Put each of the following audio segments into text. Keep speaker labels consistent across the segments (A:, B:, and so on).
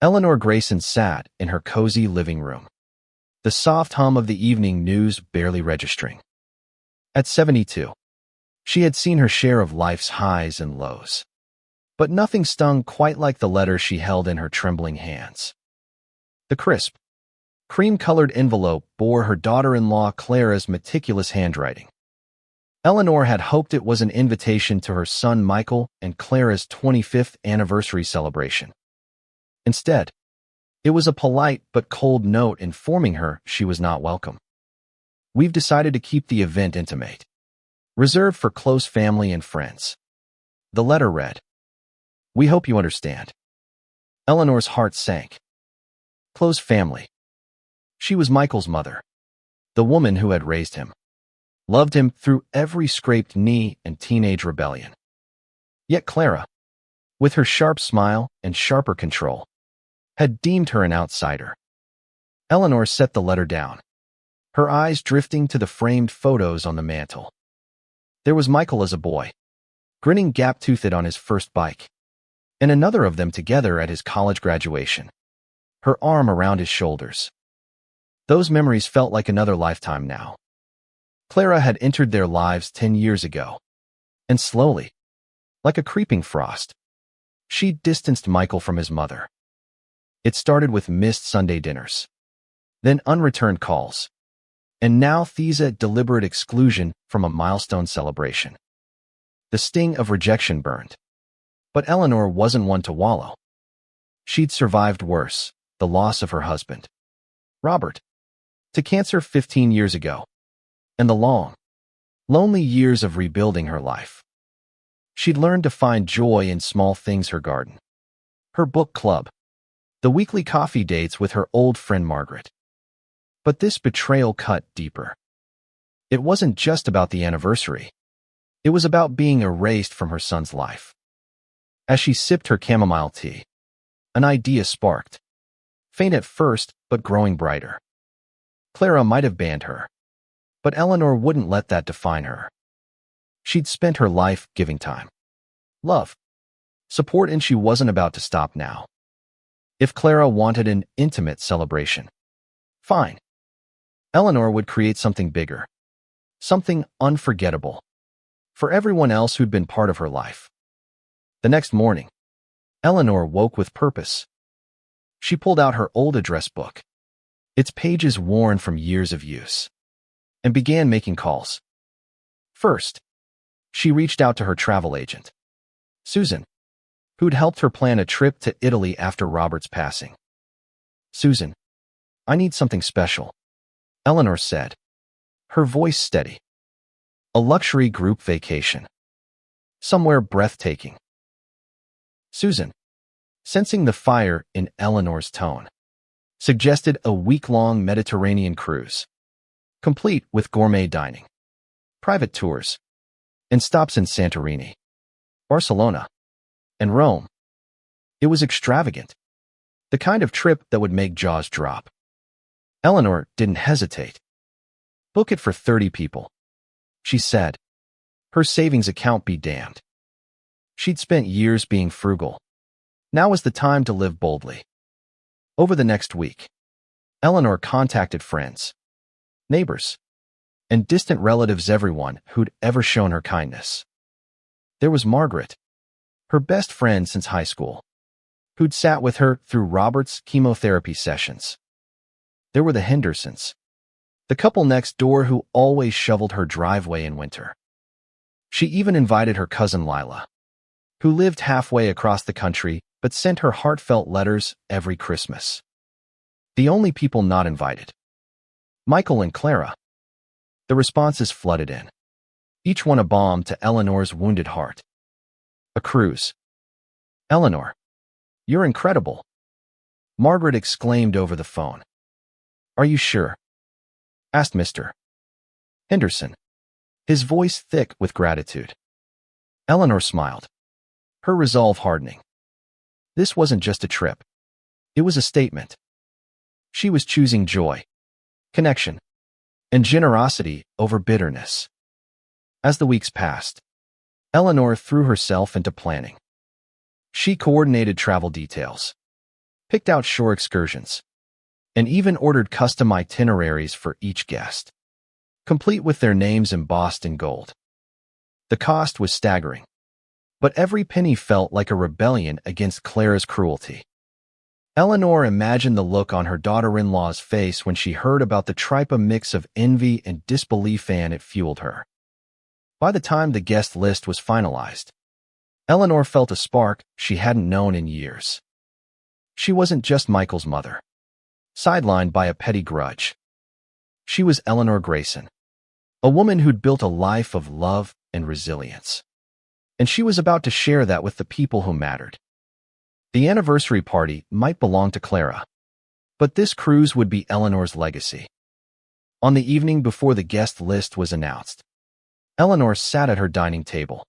A: Eleanor Grayson sat in her cozy living room, the soft hum of the evening news barely registering. At 72, she had seen her share of life's highs and lows. But nothing stung quite like the letter she held in her trembling hands. The crisp, cream-colored envelope bore her daughter-in-law Clara's meticulous handwriting. Eleanor had hoped it was an invitation to her son Michael and Clara's 25th anniversary celebration. Instead, it was a polite but cold note informing her she was not welcome. "We've decided to keep the event intimate, reserved for close family and friends." The letter read, "We hope you understand." Eleanor's heart sank. Close family. She was Michael's mother, the woman who had raised him, loved him through every scraped knee and teenage rebellion. Yet Clara, with her sharp smile and sharper control, had deemed her an outsider. Eleanor set the letter down, her eyes drifting to the framed photos on the mantel. There was Michael as a boy, grinning gap-toothed on his first bike, and another of them together at his college graduation, her arm around his shoulders. Those memories felt like another lifetime now. Clara had entered their lives 10 years ago, and slowly, like a creeping frost, she distanced Michael from his mother. It started with missed Sunday dinners, then unreturned calls, and now Thea's deliberate exclusion from a milestone celebration. The sting of rejection burned, but Eleanor wasn't one to wallow. She'd survived worse, the loss of her husband, Robert, to cancer 15 years ago, and the long, lonely years of rebuilding her life. She'd learned to find joy in small things: her garden, her book club, the weekly coffee dates with her old friend Margaret. But this betrayal cut deeper. It wasn't just about the anniversary. It was about being erased from her son's life. As she sipped her chamomile tea, an idea sparked, faint at first but growing brighter. Clara might have banned her, but Eleanor wouldn't let that define her. She'd spent her life giving time, love, support, and she wasn't about to stop now. If Clara wanted an intimate celebration, fine. Eleanor would create something bigger, something unforgettable, for everyone else who'd been part of her life. The next morning, Eleanor woke with purpose. She pulled out her old address book, its pages worn from years of use, and began making calls. First, she reached out to her travel agent, Susan, who'd helped her plan a trip to Italy after Robert's passing. "Susan, I need something special," Eleanor said, her voice steady. "A luxury group vacation. Somewhere breathtaking." Susan, sensing the fire in Eleanor's tone, suggested a week-long Mediterranean cruise, complete with gourmet dining, private tours, and stops in Santorini, Barcelona, and Rome. It was extravagant, the kind of trip that would make jaws drop. Eleanor didn't hesitate. "Book it for 30 people," she said, her savings account be damned. She'd spent years being frugal. Now was the time to live boldly. Over the next week, Eleanor contacted friends, neighbors, and distant relatives, everyone who'd ever shown her kindness. There was Margaret, her best friend since high school, who'd sat with her through Robert's chemotherapy sessions. There were the Hendersons, the couple next door who always shoveled her driveway in winter. She even invited her cousin Lila, who lived halfway across the country but sent her heartfelt letters every Christmas. The only people not invited: Michael and Clara. The responses flooded in, each one a balm to Eleanor's wounded heart. "A cruise. Eleanor, you're incredible," Margaret exclaimed over the phone. "Are you sure?" asked Mr. Henderson, his voice thick with gratitude. Eleanor smiled, her resolve hardening. This wasn't just a trip. It was a statement. She was choosing joy, connection, and generosity over bitterness. As the weeks passed, Eleanor threw herself into planning. She coordinated travel details, picked out shore excursions, and even ordered custom itineraries for each guest, complete with their names embossed in gold. The cost was staggering, but every penny felt like a rebellion against Clara's cruelty. Eleanor imagined the look on her daughter-in-law's face when she heard about the trip, a mix of envy and disbelief, and it fueled her. By the time the guest list was finalized, Eleanor felt a spark she hadn't known in years. She wasn't just Michael's mother, sidelined by a petty grudge. She was Eleanor Grayson, a woman who'd built a life of love and resilience. And she was about to share that with the people who mattered. The anniversary party might belong to Clara, but this cruise would be Eleanor's legacy. On the evening before the guest list was announced, Eleanor sat at her dining table,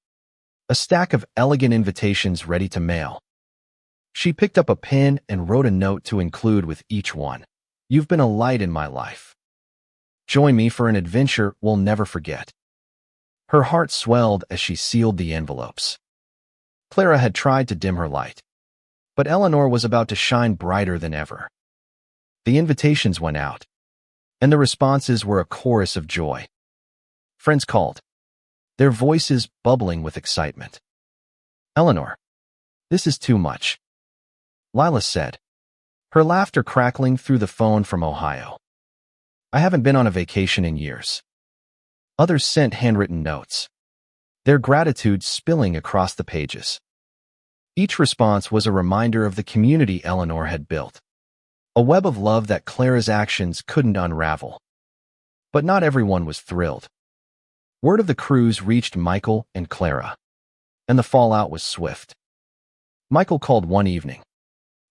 A: a stack of elegant invitations ready to mail. She picked up a pen and wrote a note to include with each one. "You've been a light in my life. Join me for an adventure we'll never forget." Her heart swelled as she sealed the envelopes. Clara had tried to dim her light, but Eleanor was about to shine brighter than ever. The invitations went out, and the responses were a chorus of joy. Friends called, their voices bubbling with excitement. "Eleanor, this is too much," Lila said, her laughter crackling through the phone from Ohio. "I haven't been on a vacation in years." Others sent handwritten notes, their gratitude spilling across the pages. Each response was a reminder of the community Eleanor had built, a web of love that Clara's actions couldn't unravel. But not everyone was thrilled. Word of the cruise reached Michael and Clara, and the fallout was swift. Michael called one evening,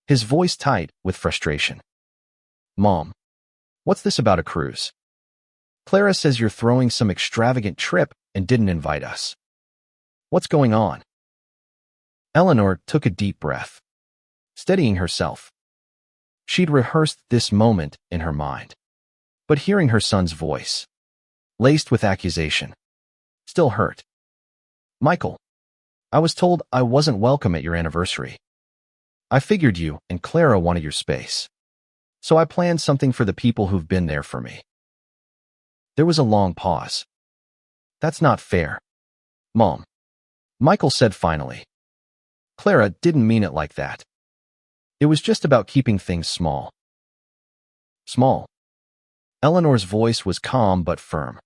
A: his voice tight with frustration. "Mom, what's this about a cruise? Clara says you're throwing some extravagant trip and didn't invite us. What's going on?" Eleanor took a deep breath, steadying herself. She'd rehearsed this moment in her mind, but hearing her son's voice, laced with accusation, still hurt. "Michael, I was told I wasn't welcome at your anniversary. I figured you and Clara wanted your space, so I planned something for the people who've been there for me." There was a long pause. "That's not fair, Mom," Michael said finally. "Clara didn't mean it like that. It was just about keeping things small." "Small?" Eleanor's voice was calm but firm.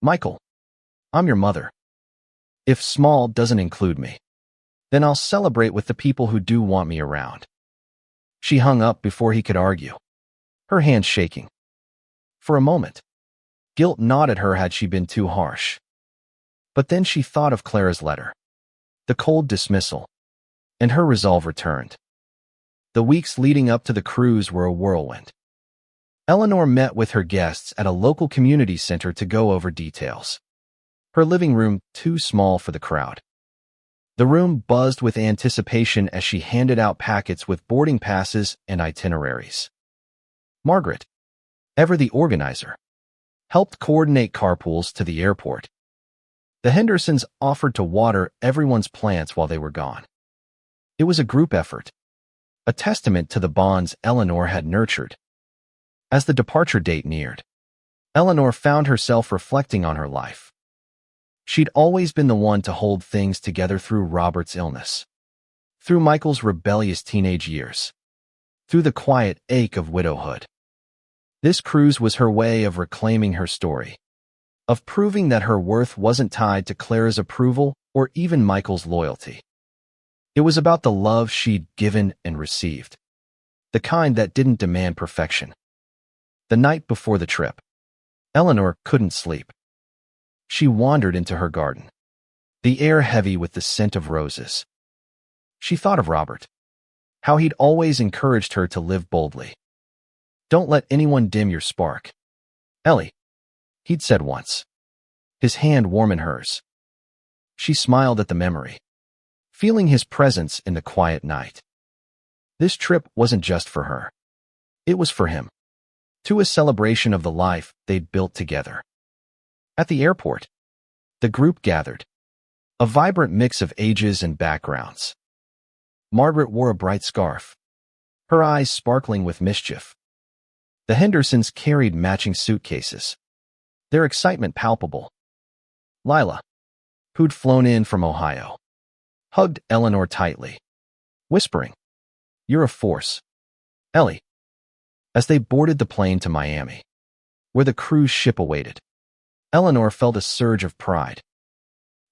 A: "Michael, I'm your mother. If small doesn't include me, then I'll celebrate with the people who do want me around." She hung up before he could argue, her hands shaking. For a moment, guilt gnawed at her had she been too harsh. But then she thought of Clara's letter, the cold dismissal, and her resolve returned. The weeks leading up to the cruise were a whirlwind. Eleanor met with her guests at a local community center to go over details. Her living room too small for the crowd. The room buzzed with anticipation as she handed out packets with boarding passes and itineraries. Margaret, ever the organizer, helped coordinate carpools to the airport. The Hendersons offered to water everyone's plants while they were gone. It was a group effort, a testament to the bonds Eleanor had nurtured. As the departure date neared, Eleanor found herself reflecting on her life. She'd always been the one to hold things together through Robert's illness, through Michael's rebellious teenage years, through the quiet ache of widowhood. This cruise was her way of reclaiming her story, of proving that her worth wasn't tied to Clara's approval or even Michael's loyalty. It was about the love she'd given and received, the kind that didn't demand perfection. The night before the trip, Eleanor couldn't sleep. She wandered into her garden, the air heavy with the scent of roses. She thought of Robert, how he'd always encouraged her to live boldly. "Don't let anyone dim your spark, Ellie," he'd said once, his hand warm in hers. She smiled at the memory, feeling his presence in the quiet night. This trip wasn't just for her. It was for him, to a celebration of the life they'd built together. At the airport, the group gathered, a vibrant mix of ages and backgrounds. Margaret wore a bright scarf, her eyes sparkling with mischief. The Hendersons carried matching suitcases, their excitement palpable. Lila, who'd flown in from Ohio, hugged Eleanor tightly, whispering, "You're a force, Ellie." As they boarded the plane to Miami, where the cruise ship awaited, Eleanor felt a surge of pride.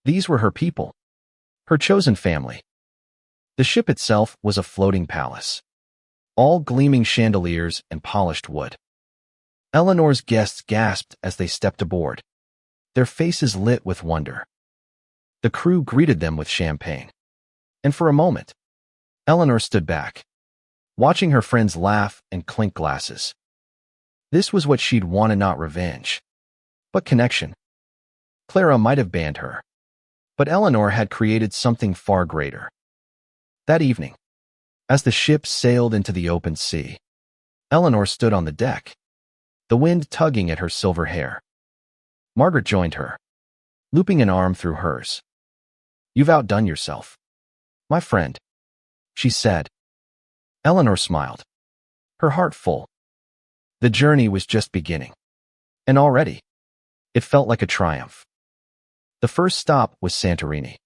A: These were her people, her chosen family. The ship itself was a floating palace, all gleaming chandeliers and polished wood. Eleanor's guests gasped as they stepped aboard, their faces lit with wonder. The crew greeted them with champagne, and for a moment, Eleanor stood back, watching her friends laugh and clink glasses. This was what she'd wanted, not revenge, but connection. Clara might have banned her, but Eleanor had created something far greater. That evening, as the ship sailed into the open sea, Eleanor stood on the deck, the wind tugging at her silver hair. Margaret joined her, looping an arm through hers. "You've outdone yourself, my friend," she said. Eleanor smiled, her heart full. The journey was just beginning, and already, it felt like a triumph. The first stop was Santorini,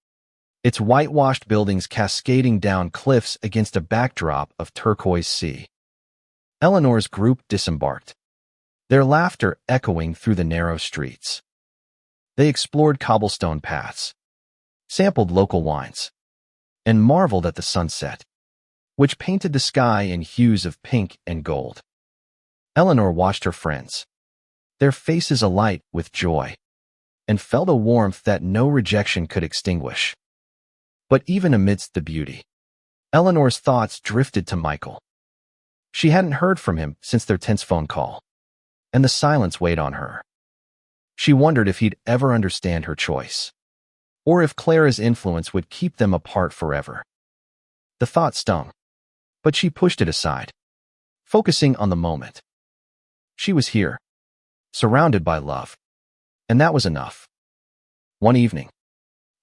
A: its whitewashed buildings cascading down cliffs against a backdrop of turquoise sea. Eleanor's group disembarked, their laughter echoing through the narrow streets. They explored cobblestone paths, sampled local wines, and marveled at the sunset, which painted the sky in hues of pink and gold. Eleanor watched her friends, their faces alight with joy, and felt a warmth that no rejection could extinguish. But even amidst the beauty, Eleanor's thoughts drifted to Michael. She hadn't heard from him since their tense phone call, and the silence weighed on her. She wondered if he'd ever understand her choice, or if Clara's influence would keep them apart forever. The thought stung, but she pushed it aside, focusing on the moment. She was here, surrounded by love, and that was enough. One evening,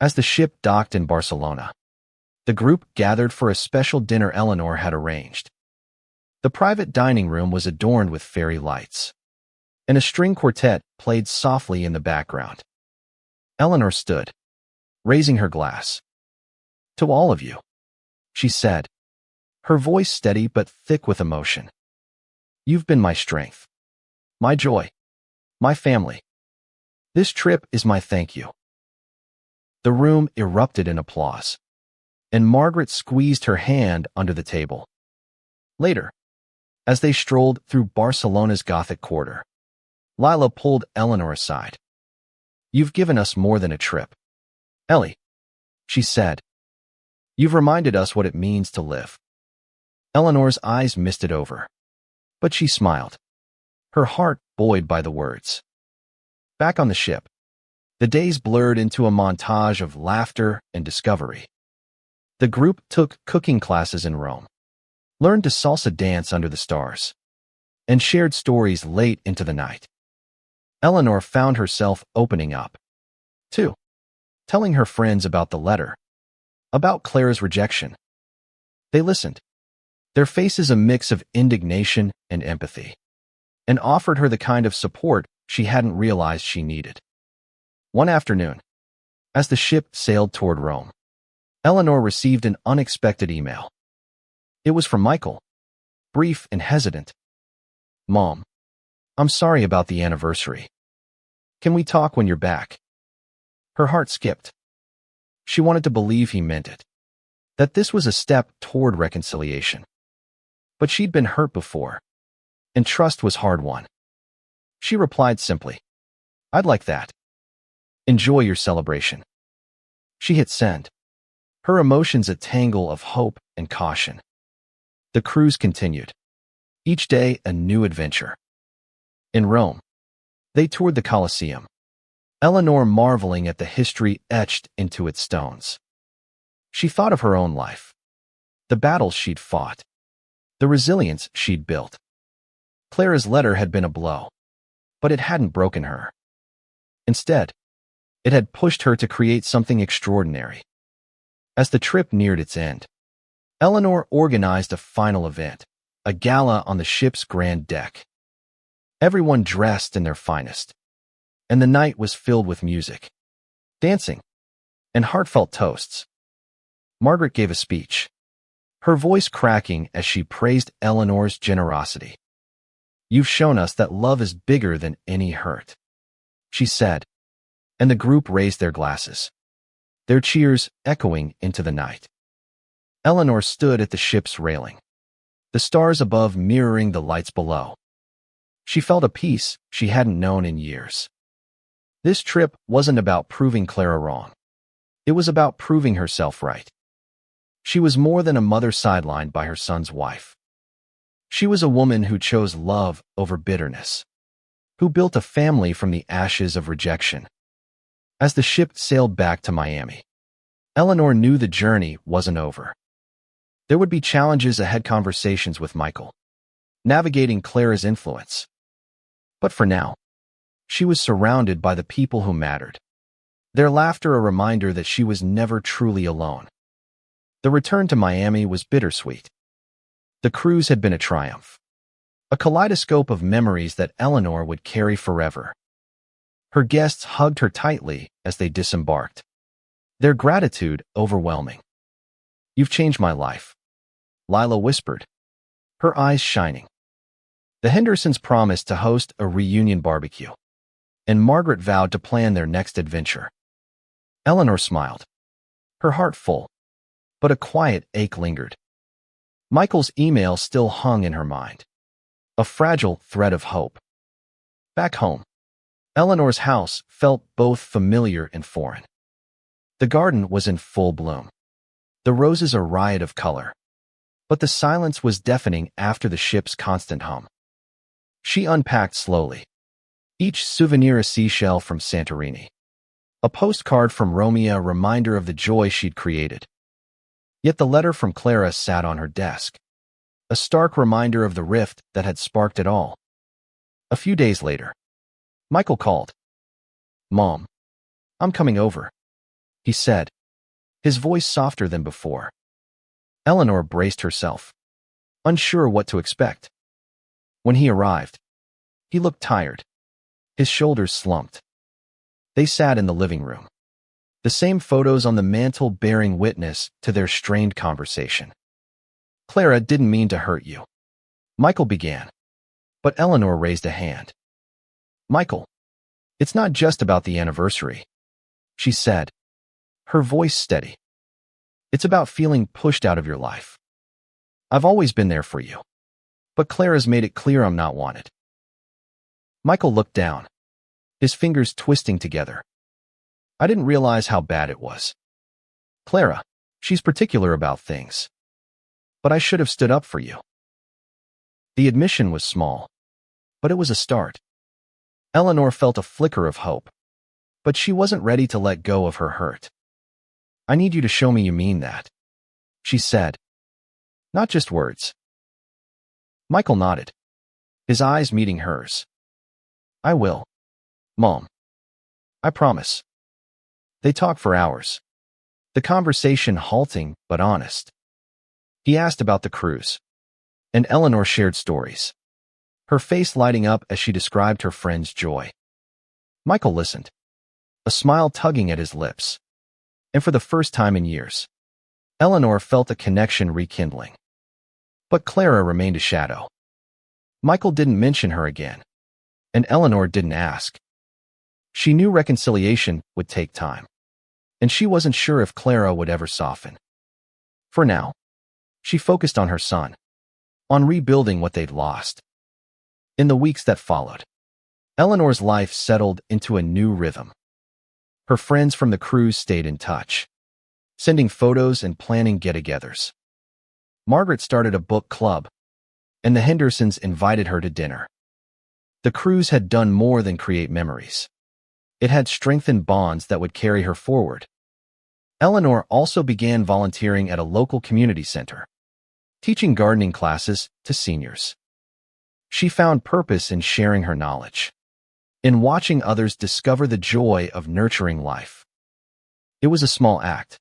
A: as the ship docked in Barcelona, the group gathered for a special dinner Eleanor had arranged. The private dining room was adorned with fairy lights, and a string quartet played softly in the background. Eleanor stood, raising her glass. "To all of you," she said, her voice steady but thick with emotion. "You've been my strength, my joy, my family. This trip is my thank you." The room erupted in applause, and Margaret squeezed her hand under the table. Later, as they strolled through Barcelona's Gothic quarter, Lila pulled Eleanor aside. "You've given us more than a trip, Ellie," she said. "You've reminded us what it means to live." Eleanor's eyes misted over, but she smiled, her heart buoyed by the words. Back on the ship, the days blurred into a montage of laughter and discovery. The group took cooking classes in Rome, learned to salsa dance under the stars, and shared stories late into the night. Eleanor found herself opening up, too, telling her friends about the letter, about Clara's rejection. They listened, their faces a mix of indignation and empathy, and offered her the kind of support she hadn't realized she needed. One afternoon, as the ship sailed toward Rome, Eleanor received an unexpected email. It was from Michael, brief and hesitant. "Mom, I'm sorry about the anniversary. Can we talk when you're back?" Her heart skipped. She wanted to believe he meant it, that this was a step toward reconciliation. But she'd been hurt before, and trust was hard-won. She replied simply, "I'd like that. Enjoy your celebration." She hit send, her emotions a tangle of hope and caution. The cruise continued, each day a new adventure. In Rome, they toured the Colosseum, Eleanor marveling at the history etched into its stones. She thought of her own life, the battles she'd fought, the resilience she'd built. Clara's letter had been a blow, but it hadn't broken her. Instead, it had pushed her to create something extraordinary. As the trip neared its end, Eleanor organized a final event, a gala on the ship's grand deck. Everyone dressed in their finest, and the night was filled with music, dancing, and heartfelt toasts. Margaret gave a speech, her voice cracking as she praised Eleanor's generosity. "You've shown us that love is bigger than any hurt," she said, and the group raised their glasses, their cheers echoing into the night. Eleanor stood at the ship's railing, the stars above mirroring the lights below. She felt a peace she hadn't known in years. This trip wasn't about proving Clara wrong. It was about proving herself right. She was more than a mother sidelined by her son's wife. She was a woman who chose love over bitterness, who built a family from the ashes of rejection. As the ship sailed back to Miami, Eleanor knew the journey wasn't over. There would be challenges ahead, conversations with Michael, navigating Clara's influence. But for now, she was surrounded by the people who mattered, their laughter a reminder that she was never truly alone. The return to Miami was bittersweet. The cruise had been a triumph, a kaleidoscope of memories that Eleanor would carry forever. Her guests hugged her tightly as they disembarked, their gratitude overwhelming. "You've changed my life," Lila whispered, her eyes shining. The Hendersons promised to host a reunion barbecue, and Margaret vowed to plan their next adventure. Eleanor smiled, her heart full, but a quiet ache lingered. Michael's email still hung in her mind, a fragile thread of hope. Back home, Eleanor's house felt both familiar and foreign. The garden was in full bloom, the roses a riot of color, but the silence was deafening after the ship's constant hum. She unpacked slowly, each souvenir a seashell from Santorini, a postcard from Romeo, a reminder of the joy she'd created. Yet the letter from Clara sat on her desk, a stark reminder of the rift that had sparked it all. A few days later, Michael called. "Mom, I'm coming over," he said, his voice softer than before. Eleanor braced herself, unsure what to expect. When he arrived, he looked tired, his shoulders slumped. They sat in the living room, the same photos on the mantel bearing witness to their strained conversation. "Clara didn't mean to hurt you," Michael began, but Eleanor raised a hand. "Michael, it's not just about the anniversary," she said, her voice steady. "It's about feeling pushed out of your life. I've always been there for you, but Clara's made it clear I'm not wanted." Michael looked down, his fingers twisting together. "I didn't realize how bad it was. Clara, she's particular about things. But I should have stood up for you." The admission was small, but it was a start. Eleanor felt a flicker of hope, but she wasn't ready to let go of her hurt. "I need you to show me you mean that," she said. "Not just words." Michael nodded, his eyes meeting hers. "I will, Mom. I promise." They talked for hours, the conversation halting but honest. He asked about the cruise, and Eleanor shared stories, her face lighting up as she described her friend's joy. Michael listened, a smile tugging at his lips, and for the first time in years, Eleanor felt a connection rekindling. But Clara remained a shadow. Michael didn't mention her again, and Eleanor didn't ask. She knew reconciliation would take time, and she wasn't sure if Clara would ever soften. For now, she focused on her son, on rebuilding what they'd lost. In the weeks that followed, Eleanor's life settled into a new rhythm. Her friends from the cruise stayed in touch, sending photos and planning get-togethers. Margaret started a book club, and the Hendersons invited her to dinner. The cruise had done more than create memories. It had strengthened bonds that would carry her forward. Eleanor also began volunteering at a local community center, teaching gardening classes to seniors. She found purpose in sharing her knowledge, in watching others discover the joy of nurturing life. It was a small act,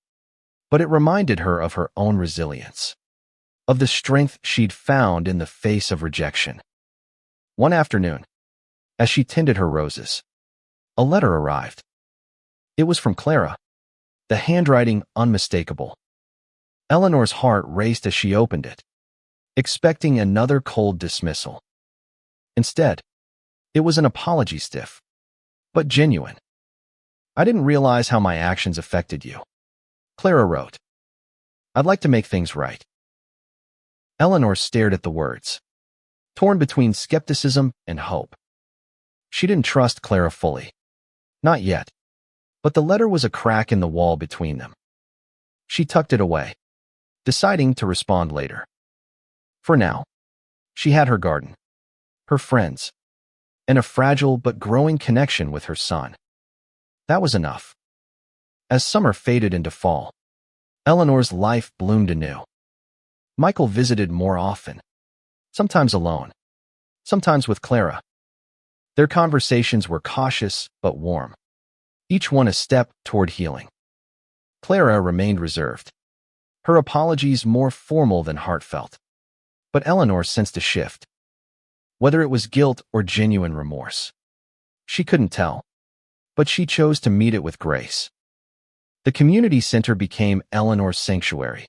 A: but it reminded her of her own resilience. of the strength she'd found in the face of rejection. One afternoon, as she tended her roses, a letter arrived. It was from Clara, the handwriting unmistakable. Eleanor's heart raced as she opened it, expecting another cold dismissal. Instead, it was an apology, stiff, but genuine. "I didn't realize how my actions affected you," Clara wrote. "I'd like to make things right." Eleanor stared at the words, torn between skepticism and hope. She didn't trust Clara fully. Not yet. But the letter was a crack in the wall between them. She tucked it away, deciding to respond later. For now, she had her garden, her friends, and a fragile but growing connection with her son. That was enough. As summer faded into fall, Eleanor's life bloomed anew. Michael visited more often, sometimes alone, sometimes with Clara. Their conversations were cautious but warm, each one a step toward healing. Clara remained reserved, her apologies more formal than heartfelt. But Eleanor sensed a shift, whether it was guilt or genuine remorse. She couldn't tell, but she chose to meet it with grace. The community center became Eleanor's sanctuary.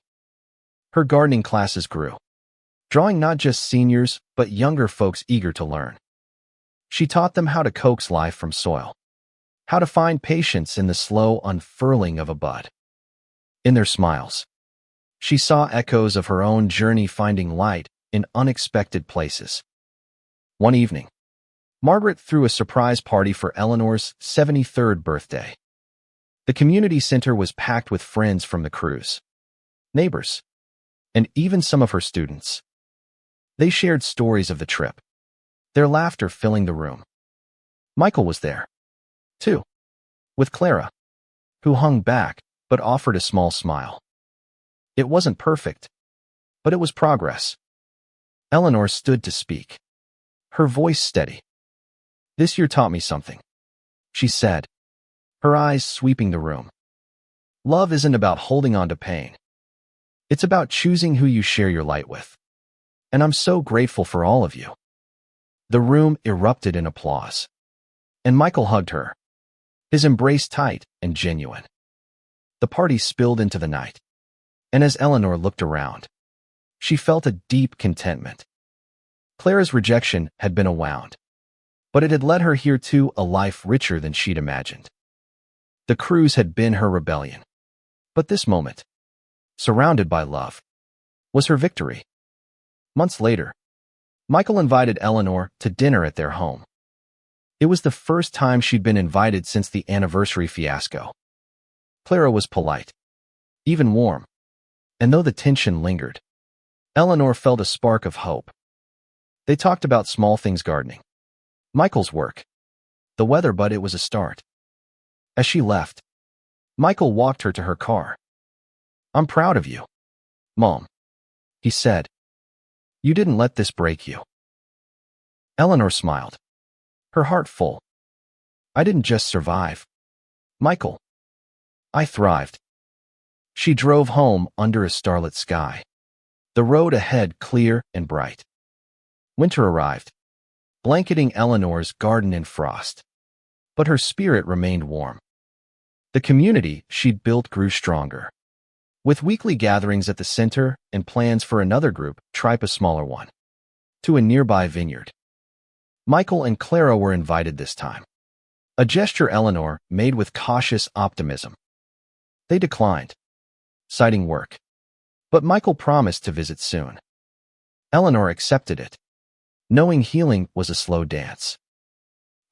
A: Her gardening classes grew, drawing not just seniors, but younger folks eager to learn. She taught them how to coax life from soil, how to find patience in the slow unfurling of a bud. In their smiles, she saw echoes of her own journey finding light in unexpected places. One evening, Margaret threw a surprise party for Eleanor's 73rd birthday. The community center was packed with friends from the cruise, neighbors, and even some of her students. They shared stories of the trip, their laughter filling the room. Michael was there, too, with Clara, who hung back but offered a small smile. It wasn't perfect, but it was progress. Eleanor stood to speak, her voice steady. "This year taught me something," she said, her eyes sweeping the room. "Love isn't about holding on to pain. It's about choosing who you share your light with. And I'm so grateful for all of you." The room erupted in applause, and Michael hugged her, his embrace tight and genuine. The party spilled into the night, and as Eleanor looked around, she felt a deep contentment. Clara's rejection had been a wound, but it had led her here to a life richer than she'd imagined. The cruise had been her rebellion, but this moment, surrounded by love, was her victory. Months later, Michael invited Eleanor to dinner at their home. It was the first time she'd been invited since the anniversary fiasco. Clara was polite, even warm, and though the tension lingered, Eleanor felt a spark of hope. They talked about small things: gardening, Michael's work, the weather, but it was a start. As she left, Michael walked her to her car. "I'm proud of you, Mom," he said. "You didn't let this break you." Eleanor smiled, her heart full. "I didn't just survive, Michael. I thrived." She drove home under a starlit sky, the road ahead clear and bright. Winter arrived, blanketing Eleanor's garden in frost, but her spirit remained warm. The community she'd built grew stronger, with weekly gatherings at the center and plans for another group, tripe a smaller one, to a nearby vineyard. Michael and Clara were invited this time, a gesture Eleanor made with cautious optimism. They declined, citing work, but Michael promised to visit soon. Eleanor accepted it, knowing healing was a slow dance.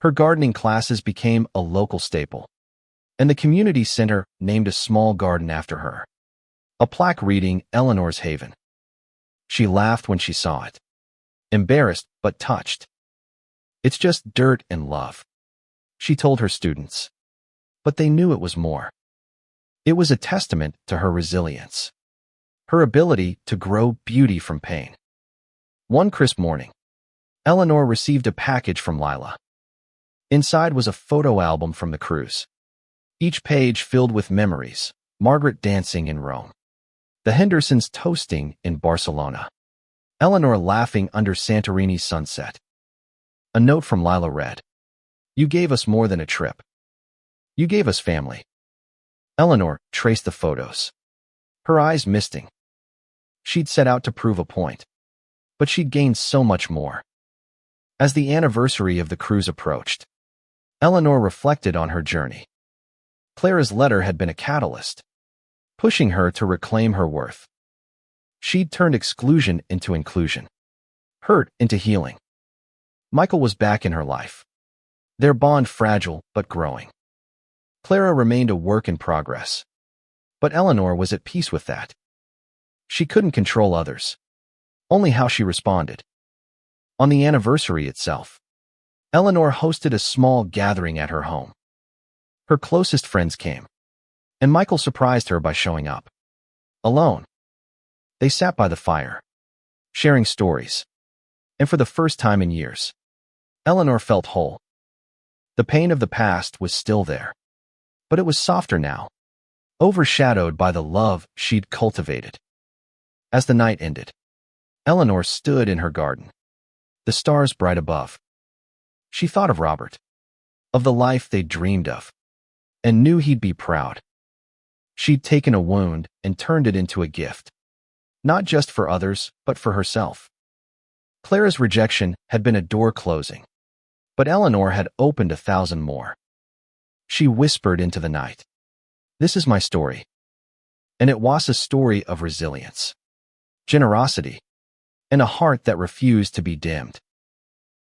A: Her gardening classes became a local staple, and the community center named a small garden after her, a plaque reading Eleanor's Haven. She laughed when she saw it, embarrassed but touched. "It's just dirt and love," she told her students, but they knew it was more. It was a testament to her resilience, her ability to grow beauty from pain. One crisp morning, Eleanor received a package from Lila. Inside was a photo album from the cruise, each page filled with memories: Margaret dancing in Rome, The Hendersons toasting in Barcelona. Eleanor laughing under Santorini's sunset. A note from Lila read, "You gave us more than a trip. You gave us family." Eleanor traced the photos, her eyes misting. She'd set out to prove a point, but she'd gained so much more. As the anniversary of the cruise approached, Eleanor reflected on her journey. Clara's letter had been a catalyst, pushing her to reclaim her worth. She'd turned exclusion into inclusion, hurt into healing. Michael was back in her life, their bond fragile but growing. Clara remained a work in progress, but Eleanor was at peace with that. She couldn't control others, only how she responded. On the anniversary itself, Eleanor hosted a small gathering at her home. Her closest friends came, and Michael surprised her by showing up. Alone. They sat by the fire, sharing stories, and for the first time in years, Eleanor felt whole. The pain of the past was still there, but it was softer now, overshadowed by the love she'd cultivated. As the night ended, Eleanor stood in her garden, the stars bright above. She thought of Robert, of the life they'd dreamed of, and knew he'd be proud. She'd taken a wound and turned it into a gift, not just for others, but for herself. Clara's rejection had been a door closing, but Eleanor had opened 1,000 more. She whispered into the night, "This is my story." And it was a story of resilience, generosity, and a heart that refused to be dimmed.